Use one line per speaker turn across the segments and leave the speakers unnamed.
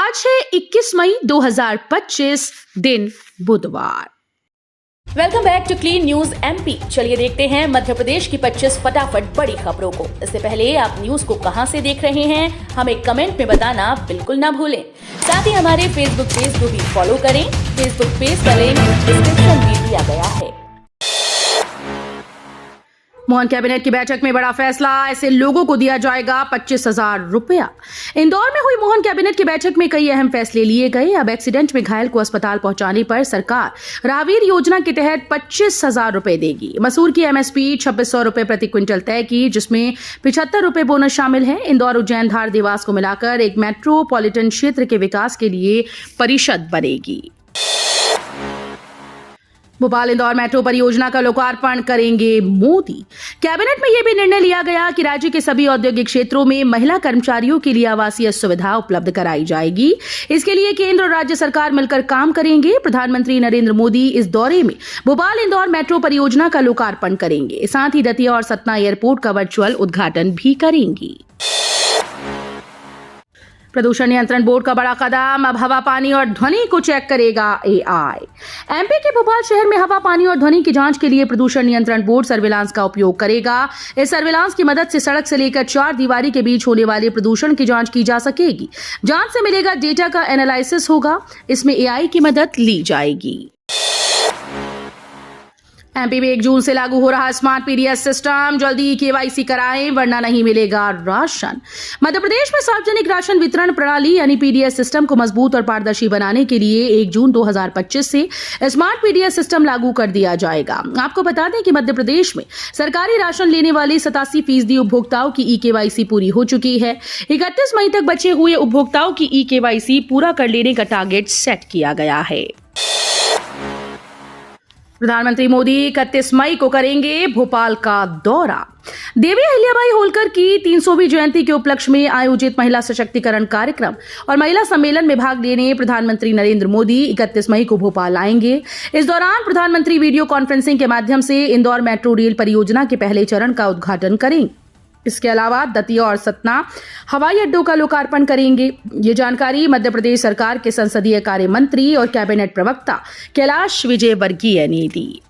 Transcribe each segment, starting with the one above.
आज है 21 मई 2025 दिन बुधवार।
Welcome back to Clean News MP. चलिए देखते हैं मध्य प्रदेश की 25 फटाफट बड़ी खबरों को। इससे पहले आप न्यूज को कहां से देख रहे हैं हमें कमेंट में बताना बिल्कुल ना भूलें। साथ ही हमारे फेसबुक पेज को भी फॉलो करें। फेसबुक पेज का लिंक डिस्क्रिप्शन में दिया गया है।
मोहन कैबिनेट की बैठक में बड़ा फैसला, ऐसे लोगों को दिया जाएगा 25,000 रुपया। इंदौर में हुई मोहन कैबिनेट की बैठक में कई अहम फैसले लिए गए। अब एक्सीडेंट में घायल को अस्पताल पहुंचाने पर सरकार राहवीर योजना के तहत 25,000 रुपए देगी। मसूर की एमएसपी 2600 रुपए प्रति क्विंटल तय की, जिसमें 75 रुपए बोनस शामिल है। इंदौर, उज्जैन, धार, देवास को मिलाकर एक मेट्रोपॉलिटन क्षेत्र के विकास के लिए परिषद बनेगी। भोपाल इंदौर मेट्रो परियोजना का लोकार्पण करेंगे मोदी। कैबिनेट में यह भी निर्णय लिया गया कि राज्य के सभी औद्योगिक क्षेत्रों में महिला कर्मचारियों के लिए आवासीय सुविधा उपलब्ध कराई जाएगी। इसके लिए केंद्र और राज्य सरकार मिलकर काम करेंगे। प्रधानमंत्री नरेंद्र मोदी इस दौरे में भोपाल इंदौर मेट्रो परियोजना का लोकार्पण करेंगे। साथ ही दतिया और सतना एयरपोर्ट का वर्चुअल उद्घाटन भी करेंगी। प्रदूषण नियंत्रण बोर्ड का बड़ा कदम, अब हवा, पानी और ध्वनि को चेक करेगा एआई। एमपी के भोपाल शहर में हवा, पानी और ध्वनि की जांच के लिए प्रदूषण नियंत्रण बोर्ड सर्विलांस का उपयोग करेगा। इस सर्विलांस की मदद से सड़क से लेकर चार दीवारी के बीच होने वाले प्रदूषण की जांच की जा सकेगी। जांच से मिलेगा डेटा का एनालिसिस होगा। इसमें एआई की मदद ली जाएगी। एमपी में 1 जून से लागू हो रहा स्मार्ट पीडीएस सिस्टम, जल्दी केवाईसी कराएं वरना नहीं मिलेगा राशन। मध्य प्रदेश में सार्वजनिक राशन वितरण प्रणाली यानी पीडीएस सिस्टम को मजबूत और पारदर्शी बनाने के लिए 1 जून 2025 से स्मार्ट पीडीएस सिस्टम लागू कर दिया जाएगा। आपको बता दें कि मध्य प्रदेश में सरकारी राशन लेने वाले 87% उपभोक्ताओं की ई-केवाईसी पूरी हो चुकी है। 31 मई तक बचे हुए उपभोक्ताओं की ई-केवाईसी पूरा कर लेने का टारगेट सेट किया गया है। प्रधानमंत्री मोदी 31 मई को करेंगे भोपाल का दौरा। देवी अहिल्याबाई होलकर की 300वीं जयंती के उपलक्ष्य में आयोजित महिला सशक्तिकरण कार्यक्रम और महिला सम्मेलन में भाग लेने प्रधानमंत्री नरेंद्र मोदी 31 मई को भोपाल आएंगे। इस दौरान प्रधानमंत्री वीडियो कॉन्फ्रेंसिंग के माध्यम से इंदौर मेट्रो रेल परियोजना के पहले चरण का उद्घाटन करेंगे। इसके अलावा दतिया और सतना हवाई अड्डों का लोकार्पण करेंगे। ये जानकारी मध्य प्रदेश सरकार के संसदीय कार्य मंत्री और कैबिनेट प्रवक्ता कैलाश विजयवर्गीय ने दी।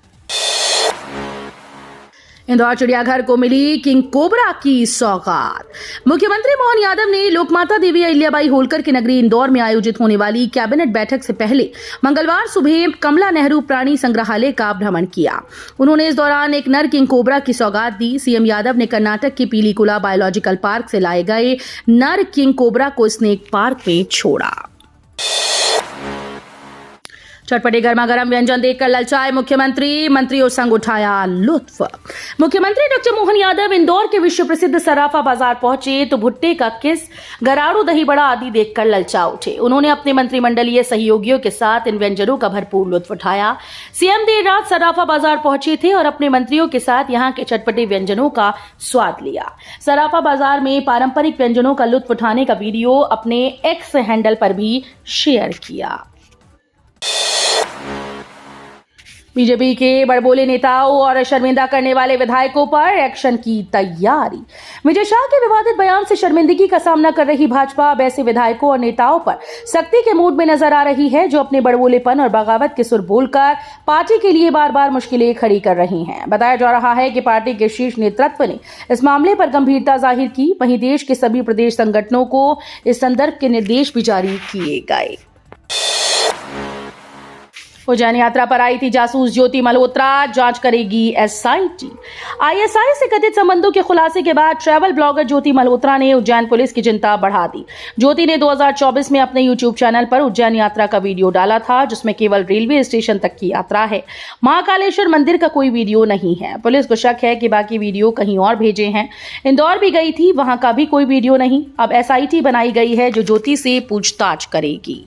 इंदौर चिड़ियाघर को मिली किंग कोबरा की सौगात। मुख्यमंत्री मोहन यादव ने लोकमाता देवी अहिल्याबाई होलकर की नगरी इंदौर में आयोजित होने वाली कैबिनेट बैठक से पहले मंगलवार सुबह कमला नेहरू प्राणी संग्रहालय का भ्रमण किया। उन्होंने इस दौरान एक नर किंग कोबरा की सौगात दी। सीएम यादव ने कर्नाटक के पीलीकुला बायोलॉजिकल पार्क से लाए गए नर किंग कोबरा को स्नेक पार्क में छोड़ा। चटपटे गर्मा गर्म व्यंजन देखकर ललचाए मुख्यमंत्री, मंत्रियों संग उठाया लुत्फ। मुख्यमंत्री डॉक्टर मोहन यादव इंदौर के विश्व प्रसिद्ध सराफा बाजार पहुंचे तो भुट्टे का किस, गराड़ू, दही बड़ा आदि देखकर ललचा उठे। उन्होंने अपने मंत्रिमंडलीय सहयोगियों के साथ इन व्यंजनों का भरपूर लुत्फ उठाया। सीएम देर रात सराफा बाजार पहुंचे थे और अपने मंत्रियों के साथ यहां के चटपटे व्यंजनों का स्वाद लिया। सराफा बाजार में पारंपरिक व्यंजनों का लुत्फ उठाने का वीडियो अपने एक्स हैंडल पर भी शेयर किया। बीजेपी के बड़बोले नेताओं और शर्मिंदा करने वाले विधायकों पर एक्शन की तैयारी। विजय शाह के विवादित बयान से शर्मिंदगी का सामना कर रही भाजपा अब ऐसे विधायकों और नेताओं पर सख्ती के मूड में नजर आ रही है जो अपने बड़बोलेपन और बगावत के सुर बोलकर पार्टी के लिए बार बार मुश्किलें खड़ी कर रही हैं। बताया जा रहा है कि पार्टी के शीर्ष नेतृत्व ने इस मामले पर गंभीरता जाहिर की। वहीं देश के सभी प्रदेश संगठनों को इस संदर्भ के निर्देश भी जारी किए गए। उज्जैन यात्रा पर आई थी जासूस ज्योति मल्होत्रा, जांच करेगी एसआईटी। आईएसआई से कथित संबंधों के खुलासे के बाद ट्रैवल ब्लॉगर ज्योति मल्होत्रा ने उज्जैन पुलिस की चिंता बढ़ा दी। ज्योति ने 2024 में अपने यूट्यूब चैनल पर उज्जैन यात्रा का वीडियो डाला था, जिसमें केवल रेलवे स्टेशन तक की यात्रा है। महाकालेश्वर मंदिर का कोई वीडियो नहीं है। पुलिस को शक है कि बाकी वीडियो कहीं और भेजे हैं। इंदौर भी गई थी, वहां का भी कोई वीडियो नहीं। अब एसआईटी बनाई गई है जो ज्योति से पूछताछ करेगी।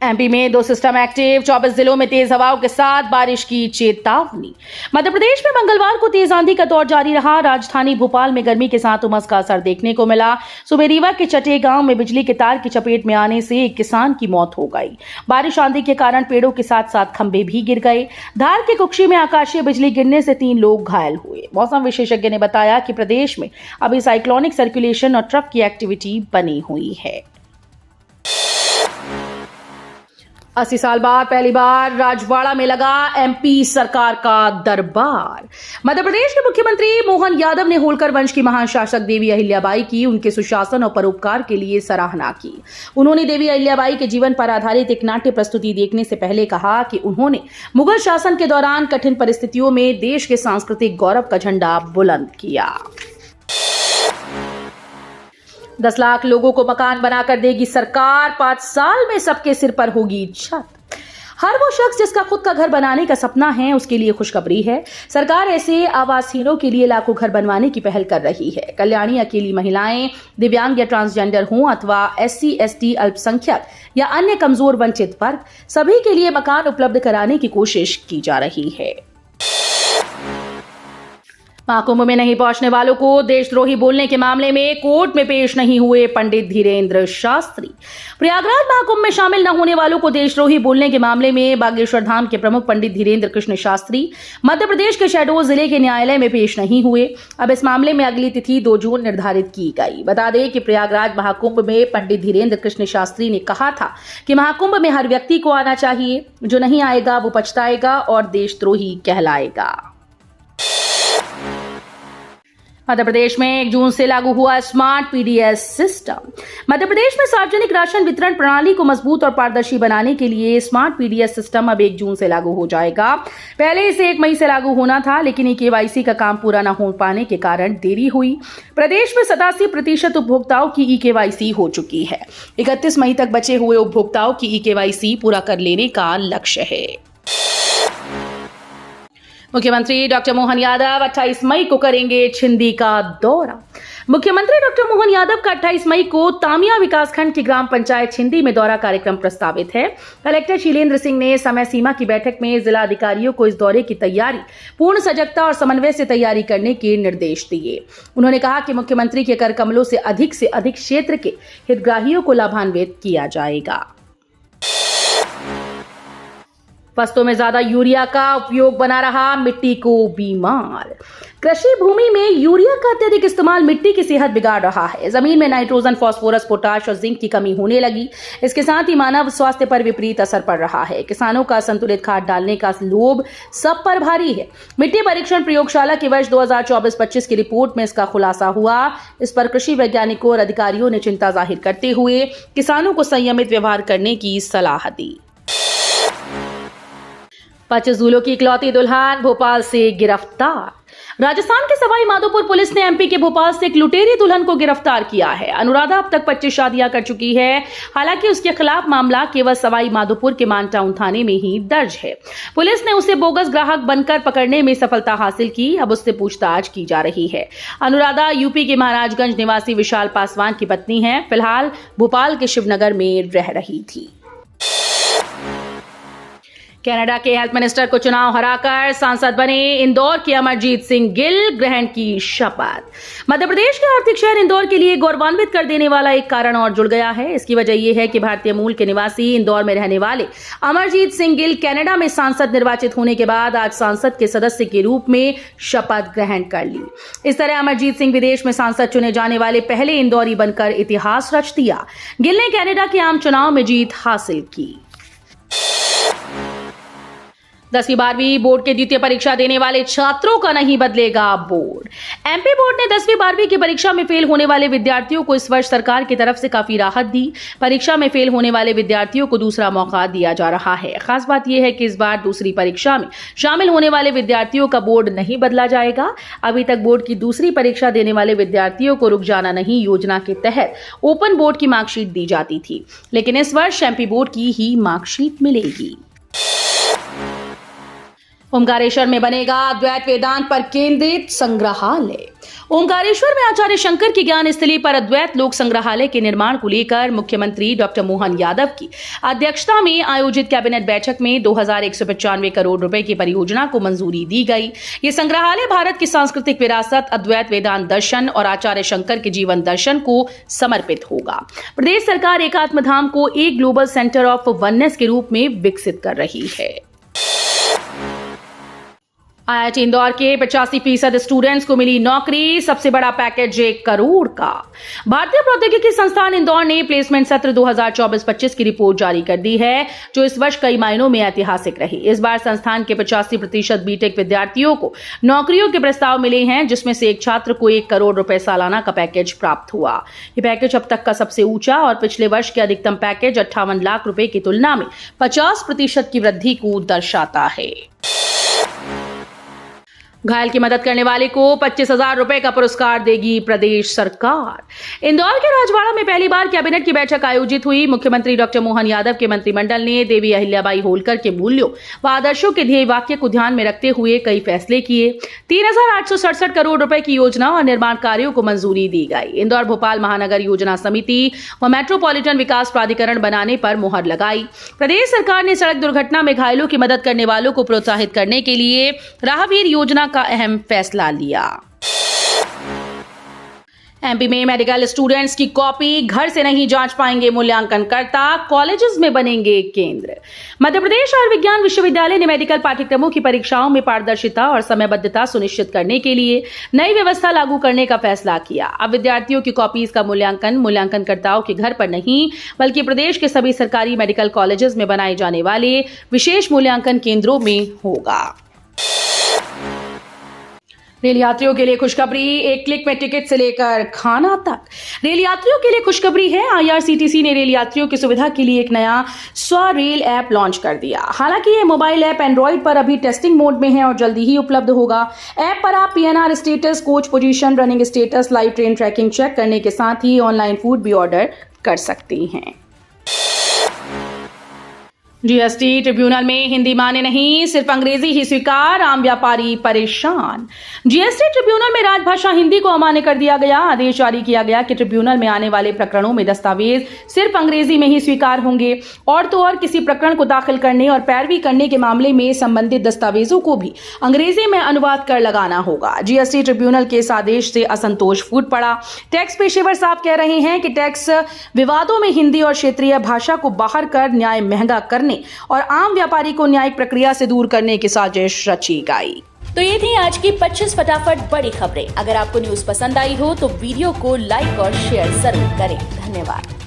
एमपी में 2 सिस्टम एक्टिव, 24 जिलों में तेज हवाओं के साथ बारिश की चेतावनी। मध्य प्रदेश में मंगलवार को तेज आंधी का दौर जारी रहा। राजधानी भोपाल में गर्मी के साथ उमस का असर देखने को मिला। सुबह रीवा के चटे गांव में बिजली के तार की चपेट में आने से एक किसान की मौत हो गई। बारिश आंधी के कारण पेड़ों के साथ साथ खंभे भी गिर गए। धार के कुक्षी में आकाशीय बिजली गिरने से 3 लोग घायल हुए। मौसम विशेषज्ञ ने बताया कि प्रदेश में अभी साइक्लोनिक सर्कुलेशन और ट्रफ की एक्टिविटी बनी हुई है। 80 साल बाद पहली बार राजवाड़ा में लगा एमपी सरकार का दरबार। मध्य प्रदेश के मुख्यमंत्री मोहन यादव ने होलकर वंश की महान शासक देवी अहिल्याबाई की उनके सुशासन और परोपकार के लिए सराहना की। उन्होंने देवी अहिल्याबाई के जीवन पर आधारित एक नाट्य प्रस्तुति देखने से पहले कहा कि उन्होंने मुगल शासन के दौरान कठिन परिस्थितियों में देश के सांस्कृतिक गौरव का झंडा बुलंद किया। 10 लाख लोगों को मकान बनाकर देगी सरकार, 5 साल में सबके सिर पर होगी छत। हर वो शख्स जिसका खुद का घर बनाने का सपना है, उसके लिए खुशखबरी है। सरकार ऐसे आवासहीनों के लिए लाखों घर बनवाने की पहल कर रही है। कल्याणी अकेली महिलाएं, दिव्यांग या ट्रांसजेंडर हों अथवा SC, ST, अल्पसंख्यक या अन्य कमजोर वंचित वर्ग, सभी के लिए मकान उपलब्ध कराने की कोशिश की जा रही है। महाकुंभ में नहीं पहुंचने वालों को देशद्रोही बोलने के मामले में कोर्ट में पेश नहीं हुए पंडित धीरेन्द्र शास्त्री। प्रयागराज महाकुंभ में शामिल न होने वालों को देशद्रोही बोलने के मामले में बागेश्वर धाम के प्रमुख पंडित धीरेन्द्र कृष्ण शास्त्री मध्य प्रदेश के शहडोल जिले के न्यायालय में पेश नहीं हुए। अब इस मामले में अगली तिथि 2 जून निर्धारित की गई। बता दें कि प्रयागराज महाकुंभ में पंडित धीरेन्द्र कृष्ण शास्त्री ने कहा था कि महाकुंभ में हर व्यक्ति को आना चाहिए, जो नहीं आएगा वो पछताएगा और देशद्रोही कहलाएगा। मध्य प्रदेश में 1 जून से लागू हुआ smart PDS system. Madhya Pradesh में सार्वजनिक राशन वितरण प्रणाली को मजबूत और पारदर्शी बनाने के लिए स्मार्ट PDS सिस्टम अब 1 जून से लागू हो जाएगा। पहले इसे 1 मई से लागू होना था, लेकिन KYC का काम पूरा न हो पाने के कारण देरी हुई। प्रदेश में 87% उपभोक्ताओं की KYC हो चुकी है। 31 मई तक बचे हुए उपभोक्ताओं की KYC पूरा कर लेने का लक्ष्य है। मुख्यमंत्री डॉक्टर मोहन यादव 28 मई को करेंगे छिंदी का दौरा। मुख्यमंत्री डॉक्टर मोहन यादव का 28 मई को तामिया विकासखंड की ग्राम पंचायत छिंदी में दौरा कार्यक्रम प्रस्तावित है। कलेक्टर शीलेंद्र सिंह ने समय सीमा की बैठक में जिला अधिकारियों को इस दौरे की तैयारी पूर्ण सजगता और समन्वय से तैयारी करने के निर्देश दिए। उन्होंने कहा कि मुख्यमंत्री के कर कमलों से अधिक क्षेत्र के हितग्राहियों को लाभान्वित किया जाएगा। फसलों में ज्यादा यूरिया का उपयोग बना रहा मिट्टी को बीमार। कृषि भूमि में यूरिया का अत्यधिक इस्तेमाल मिट्टी की सेहत बिगाड़ रहा है। जमीन में नाइट्रोजन, फास्फोरस, पोटाश और जिंक की कमी होने लगी। इसके साथ ही मानव स्वास्थ्य पर विपरीत असर पड़ रहा है। किसानों का संतुलित खाद डालने का लोभ सब पर भारी है। मिट्टी परीक्षण प्रयोगशाला के वर्ष 2024-25 की रिपोर्ट में इसका खुलासा हुआ। इस पर कृषि वैज्ञानिकों और अधिकारियों ने चिंता जाहिर करते हुए किसानों को संयमित व्यवहार करने की सलाह दी। 25 दूल्हों की इकलौती दुल्हन भोपाल से गिरफ्तार। राजस्थान के सवाई माधोपुर पुलिस ने MP के भोपाल से एक लुटेरी दुल्हन को गिरफ्तार किया है। अनुराधा अब तक 25 शादियां कर चुकी है। हालांकि उसके खिलाफ मामला केवल सवाई माधोपुर के मानटाउन थाने में ही दर्ज है। पुलिस ने उसे बोगस ग्राहक बनकर पकड़ने में सफलता हासिल की। अब उससे पूछताछ की जा रही है। अनुराधा यूपी के महाराजगंज निवासी विशाल पासवान की पत्नी है। फिलहाल भोपाल के शिवनगर में रह रही थी। कनाडा के हेल्थ मिनिस्टर को चुनाव हराकर सांसद बने इंदौर के अमरजीत सिंह गिल, ग्रहण की शपथ। मध्य प्रदेश के आर्थिक शहर इंदौर के लिए गौरवान्वित कर देने वाला एक कारण और जुड़ गया है। इसकी वजह यह है कि भारतीय मूल के निवासी इंदौर में रहने वाले अमरजीत सिंह गिल कनाडा में सांसद निर्वाचित होने के बाद आज सांसद के सदस्य के रूप में शपथ ग्रहण कर ली। इस तरह अमरजीत सिंह विदेश में सांसद चुने जाने वाले पहले इंदौरी बनकर इतिहास रच दिया। गिल ने कनाडा के आम चुनाव में जीत हासिल की। 10वीं 12वीं बोर्ड के द्वितीय परीक्षा देने वाले छात्रों का नहीं बदलेगा बोर्ड। MP बोर्ड ने 10वीं 12वीं की परीक्षा में फेल होने वाले विद्यार्थियों को इस वर्ष सरकार की तरफ से काफी राहत दी। परीक्षा में फेल होने वाले विद्यार्थियों को दूसरा मौका दिया जा रहा है। खास बात यह है कि इस बार दूसरी परीक्षा में शामिल होने वाले विद्यार्थियों का बोर्ड नहीं बदला जाएगा। अभी तक बोर्ड की दूसरी परीक्षा देने वाले विद्यार्थियों को रुक जाना नहीं योजना के तहत ओपन बोर्ड की मार्कशीट दी जाती थी, लेकिन इस वर्ष MP बोर्ड की ही मार्कशीट मिलेगी। ओमकारेश्वर में बनेगा अद्वैत वेदांत पर केंद्रित संग्रहालय। ओमकारेश्वर में आचार्य शंकर की ज्ञान स्थली पर अद्वैत लोक संग्रहालय के निर्माण को लेकर मुख्यमंत्री डॉक्टर मोहन यादव की अध्यक्षता में आयोजित कैबिनेट बैठक में 2195 करोड़ रुपए की परियोजना को मंजूरी दी गई। ये संग्रहालय भारत की सांस्कृतिक विरासत, अद्वैत वेदांत दर्शन और आचार्य शंकर के जीवन दर्शन को समर्पित होगा। प्रदेश सरकार एकात्म धाम को एक ग्लोबल सेंटर ऑफ वननेस के रूप में विकसित कर रही है। IIT इंदौर के 85% स्टूडेंट्स को मिली नौकरी, सबसे बड़ा पैकेज 1 करोड़ का। भारतीय प्रौद्योगिकी संस्थान इंदौर ने प्लेसमेंट सत्र 2024-25 की रिपोर्ट जारी कर दी है, जो इस वर्ष कई मायनों में ऐतिहासिक रही। इस बार संस्थान के 85% बीटेक विद्यार्थियों को नौकरियों के प्रस्ताव मिले हैं, जिसमें से एक छात्र को 1 करोड़ रुपए सालाना का पैकेज प्राप्त हुआ। ये पैकेज अब तक का सबसे ऊंचा और पिछले वर्ष के अधिकतम पैकेज 58 लाख रुपए की तुलना में 50% की वृद्धि को दर्शाता है। घायल की मदद करने वाले को 25,000 रुपए का पुरस्कार देगी प्रदेश सरकार। इंदौर के राजवाड़ा में पहली बार कैबिनेट की बैठक आयोजित हुई। मुख्यमंत्री डॉक्टर मोहन यादव के मंत्रिमंडल ने देवी अहिल्याबाई होलकर के मूल्यों व आदर्शों के ध्येय वाक्य को ध्यान में रखते हुए कई फैसले किए। 3,867 करोड़ रुपए की योजना और निर्माण कार्यों को मंजूरी दी गई। इंदौर भोपाल महानगर योजना समिति व मेट्रोपॉलिटन विकास प्राधिकरण बनाने पर मुहर लगाई। प्रदेश सरकार ने सड़क दुर्घटना में घायलों की मदद करने वालों को प्रोत्साहित करने के लिए राहवीर योजना का अहम फैसला लिया। एमपी में मेडिकल स्टूडेंट्स की कॉपी घर से नहीं जांच पाएंगे मूल्यांकनकर्ता, कॉलेजेस में बनेंगे केंद्र। मध्य प्रदेश आयुर्विज्ञान विश्वविद्यालय ने मेडिकल पाठ्यक्रमों की परीक्षाओं में पारदर्शिता और समयबद्धता सुनिश्चित करने के लिए नई व्यवस्था लागू करने का फैसला किया। अब विद्यार्थियों की कॉपीज का मूल्यांकनकर्ताओं के घर पर नहीं, बल्कि प्रदेश के सभी सरकारी मेडिकल कॉलेजेस में बनाए जाने वाले विशेष मूल्यांकन केंद्रों में होगा। रेल यात्रियों के लिए खुशखबरी, एक क्लिक में टिकट से लेकर खाना तक। रेल यात्रियों के लिए खुशखबरी है। IRCTC ने रेल यात्रियों की सुविधा के लिए एक नया स्वरेल ऐप लॉन्च कर दिया। हालांकि ये मोबाइल ऐप एंड्रॉइड पर अभी टेस्टिंग मोड में है और जल्दी ही उपलब्ध होगा। ऐप पर आप PNR status, coach position, running status, live train tracking check करने के साथ ही ऑनलाइन फूड भी ऑर्डर कर सकती हैं। GST ट्रिब्यूनल में हिंदी माने नहीं, सिर्फ अंग्रेजी ही स्वीकार, आम व्यापारी परेशान। GST ट्रिब्यूनल में राजभाषा हिंदी को अमान्य कर दिया गया। आदेश जारी किया गया कि ट्रिब्यूनल में आने वाले प्रकरणों में दस्तावेज सिर्फ अंग्रेजी में ही स्वीकार होंगे और तो और किसी प्रकरण को दाखिल करने और पैरवी करने के मामले में संबंधित दस्तावेजों को भी अंग्रेजी में अनुवाद कर लगाना होगा। GST ट्रिब्यूनल के इस आदेश से असंतोष फूट पड़ा। टैक्स पेशेवर साफ कह रहे हैं कि टैक्स विवादों में हिंदी और क्षेत्रीय भाषा को बाहर कर न्याय महंगा करने और आम व्यापारी को न्यायिक प्रक्रिया से दूर करने की साजिश रची गई।
तो ये थी आज की 25 फटाफट बड़ी खबरें। अगर आपको न्यूज पसंद आई हो तो वीडियो को लाइक और शेयर जरूर करें। धन्यवाद।